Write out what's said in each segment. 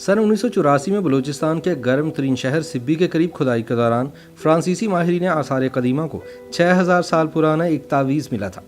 सन 1984 में बलूचिस्तान के गर्म तरीन शहर सिब्बी के करीब खुदाई के दौरान फ्रांसीसी माहिरीन आसार कदीमा को 6000 साल पुराना एक तावीज़ मिला था,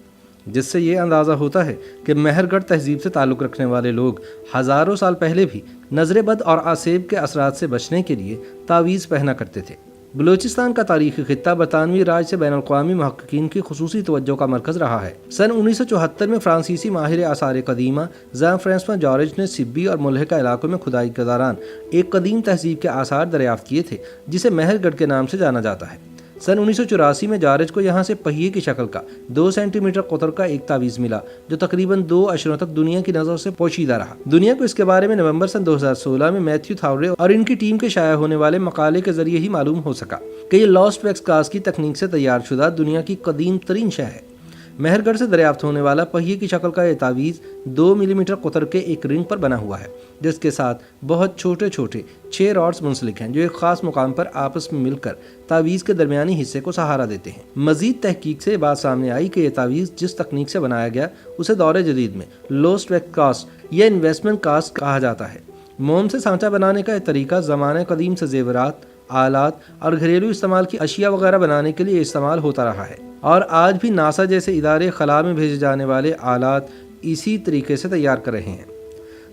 जिससे ये अंदाज़ा होता है कि मेहरगढ़ तहजीब से ताल्लुक़ रखने वाले लोग हज़ारों साल पहले भी नज़र-ए-बद और आसेब के असरात से बचने के लिए तावीज़ पहना करते थे। बलूचिस्तान का तारीख़ी खित्ता बरतानवी राज से बैनुल-अक़वामी मुहक्किकीन की खुसूसी तवज्जो का मरकज़ रहा है। सन 1974 में फ्रांसीसी माहिर आसार कदीमा ज़ान-फ्रांसवा जॉर्ज ने सिब्बी और मुल्हिका इलाकों में खुदाई के दौरान एक कदीम तहजीब के आसार दरियाफ्त किए थे, जिसे मेहरगढ़ के नाम से जाना जाता है। सन 1984 में जॉर्ज को यहाँ से पहिए की शक्ल का 2 सेंटीमीटर कुतर का एक तावीज़ मिला, जो तकरीबन 2 अशरों तक दुनिया की नज़र से पोशीदा रहा। दुनिया को इसके बारे में नवंबर सन 2016 में मैथ्यू थावरे और इनकी टीम के शाया होने वाले मकाले के जरिए ही मालूम हो सका कि ये लॉस्ट वैक्स कास्ट की तकनीक से तैयार शुदा दुनिया की कदीम तरीन शह है। मेहरगढ़ से दरियाफ्त होने वाला पहिए की शक्ल का यह तावीज़ 2 मिलीमीटर कुतर के एक रिंग पर बना हुआ है, जिसके साथ बहुत छोटे छोटे 6 रॉड्स मुंसलिक हैं, जो एक ख़ास मुकाम पर आपस में मिलकर तावीज़ के दरमियानी हिस्से को सहारा देते हैं। मज़ीद तहकीक से बात सामने आई कि यह तावीज़ जिस तकनीक से बनाया गया उसे दौर जदीद में लोस्ट वैक्स कास्ट या इन्वेस्टमेंट कास्ट कहा जाता है। मोम से सांचा बनाने का यह तरीका ज़माने कदीम से ज़ेवरात, आलात और घरेलू इस्तेमाल की अशिया वगैरह बनाने के लिए इस्तेमाल होता रहा है, और आज भी नासा जैसे इदारे खला में भेजे जाने वाले आलात इसी तरीके से तैयार कर रहे हैं।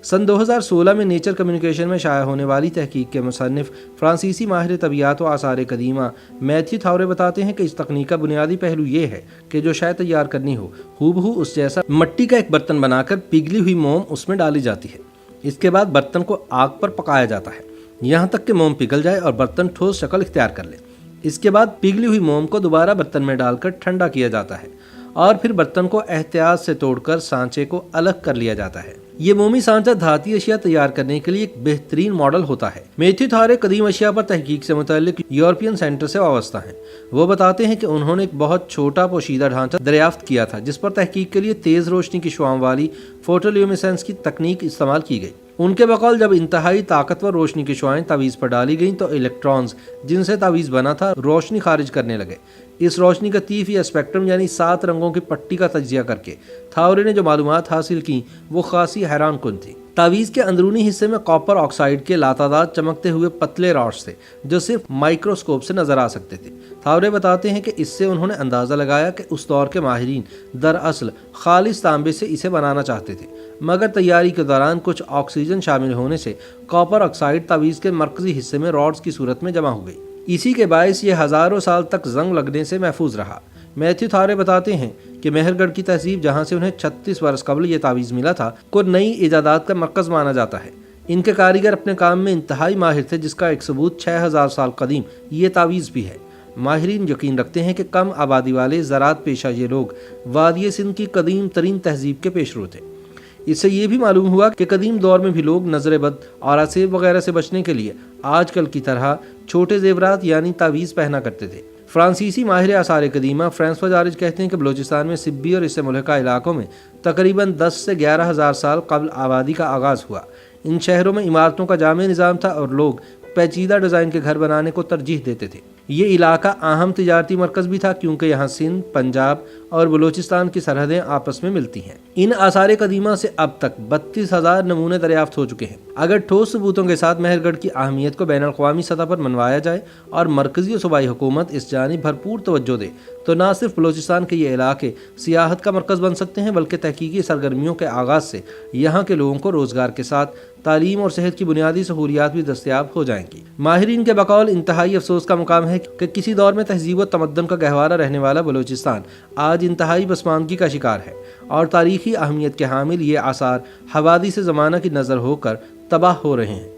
सन 2016 में नेचर कम्युनिकेशन में शाया होने वाली तहकीक के मुसन्निफ फ्रांसीसी माहिर तबियात व आसार कदीमा मैथ्यू थावरे बताते हैं कि इस तकनीक का बुनियादी पहलू ये है कि जो शय तैयार करनी हो हूबहू उस जैसा मिट्टी का एक बर्तन बनाकर पिघली हुई मोम उसमें डाली जाती है। इसके बाद बर्तन को आग पर पकाया जाता है, यहाँ तक कि मोम पिघल जाए और बर्तन ठोस शक्ल इख्तियार कर ले। इसके बाद पिघली हुई मोम को दोबारा बर्तन में डालकर ठंडा किया जाता है और फिर बर्तन को एहतियात से तोड़कर सांचे को अलग कर लिया जाता है। ये मोमी सांचा धाती अशिया तैयार करने के लिए एक बेहतरीन मॉडल होता है। मैथ्यू थावरे कदीम अशिया पर तहकीक से मुतल्लिक यूरोपियन सेंटर से वाबस्ता हैं। वो बताते हैं कि उन्होंने एक बहुत छोटा पोशीदा ढांचा दरियाफ्त किया था, जिस पर तहकीक के लिए तेज़ रोशनी की शुआओं वाली फोटोल्यूमिनेसेंस की तकनीक इस्तेमाल की गई। उनके बकौल जब इंतहाई ताकतवर रोशनी की शुआएं तावीज़ पर डाली गईं तो इलेक्ट्रॉन्स जिनसे तावीज़ बना था रोशनी खारिज करने लगे। इस रोशनी का तीफ या स्पेक्ट्रम यानी 7 रंगों की पट्टी का तज्जिया करके थावरे ने जो मालूमात हासिल की वो खासी हैरान कुन थी। तावीज़ के अंदरूनी हिस्से में कॉपर ऑक्साइड के लातादाद चमकते हुए पतले रॉड्स थे, जो सिर्फ माइक्रोस्कोप से नजर आ सकते थे। थावरे बताते हैं कि इससे उन्होंने अंदाज़ा लगाया कि उस दौर के माहिरीन दरअसल खालिस तांबे से इसे बनाना चाहते थे, मगर तैयारी के दौरान कुछ ऑक्सीजन शामिल होने से कॉपर ऑक्साइड तावीज़ के मरकजी हिस्से में रॉड्स की सूरत में जमा हो गई। इसी के बायस ये हज़ारों साल तक जंग लगने से महफूज रहा। मैथ्यू थावरे बताते हैं कि मेहरगढ़ की तहजीब, जहाँ से उन्हें 36 वर्ष कबल ये तावीज़ मिला था, को नई इजादात का मरकज़ माना जाता है। इनके कारीगर अपने काम में इंतहाई माहिर थे, जिसका एक सबूत 6000 साल कदीम ये तावीज़ भी है। माहिरीन यकीन रखते हैं कि कम आबादी वाले ज़राअत पेशा ये लोग वादी सिंध की कदीम तरीन तहजीब के पेशरू थे। इससे ये भी मालूम हुआ कि कदीम दौर में भी लोग नज़र-ए-बद और आसेब वगैरह से बचने के लिए आजकल की तरह छोटे ज़ेवरात यानी तावीज़ पहना करते थे। फ्रांसीसी माहिर आसार कदीमा फ्रांसवा जॉर्ज कहते हैं कि बलूचिस्तान में सिब्बी और इससे मुल्हिका इलाकों में तकरीबन 10 से 11,000 साल कबल आबादी का आगाज़ हुआ। इन शहरों में इमारतों का जामे निज़ाम था और लोग पेचीदा डिज़ाइन के घर बनाने को तरजीह देते थे। ये इलाका अहम तिजारती मरकज़ भी था, क्योंकि यहाँ सिंध, पंजाब और बलूचिस्तान की सरहदें आपस में मिलती हैं। इन आसार कदीमा से अब तक 32,000 नमूने दरियाफ्त हो चुके हैं। अगर ठोस सबूतों के साथ मेहरगढ़ की अहमियत को बैनुल-अक़वामी सतह पर मनवाया जाए और मरकज़ी और सूबाई हुकूमत इस जानिब भरपूर तवज्जो दे तो न सिर्फ बलूचिस्तान के ये इलाके सियाहत का मरकज़ बन सकते हैं, बल्कि तहकीकी सरगर्मियों के आगाज़ से यहाँ के लोगों को रोज़गार के साथ तालीम और सेहत की बुनियादी सहूलियात भी दस्तयाब हो जाएंगी। माहिरीन के बकौल इंतहाई अफसोस का मुकाम है कि किसी दौर में तहजीब व तमद्दुन का गहवारा रहने वाला बलूचिस्तान आज इंतहाई पसमानदगी का शिकार है और तारीखी अहमियत के हामिल ये आसार हवादी से ज़माना की नज़र होकर तबाह हो रहे हैं।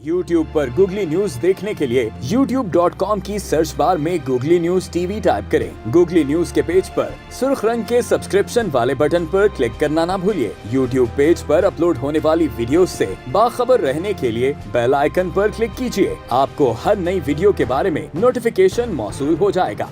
YouTube पर गूगली न्यूज देखने के लिए youtube.com की सर्च बार में गूगली न्यूज टीवी टाइप करें। गूगली न्यूज के पेज पर सुर्ख रंग के सब्सक्रिप्शन वाले बटन पर क्लिक करना ना भूलिए। YouTube पेज पर अपलोड होने वाली वीडियोस से बाखबर रहने के लिए बेल आइकन पर क्लिक कीजिए। आपको हर नई वीडियो के बारे में नोटिफिकेशन मौसूल हो जाएगा।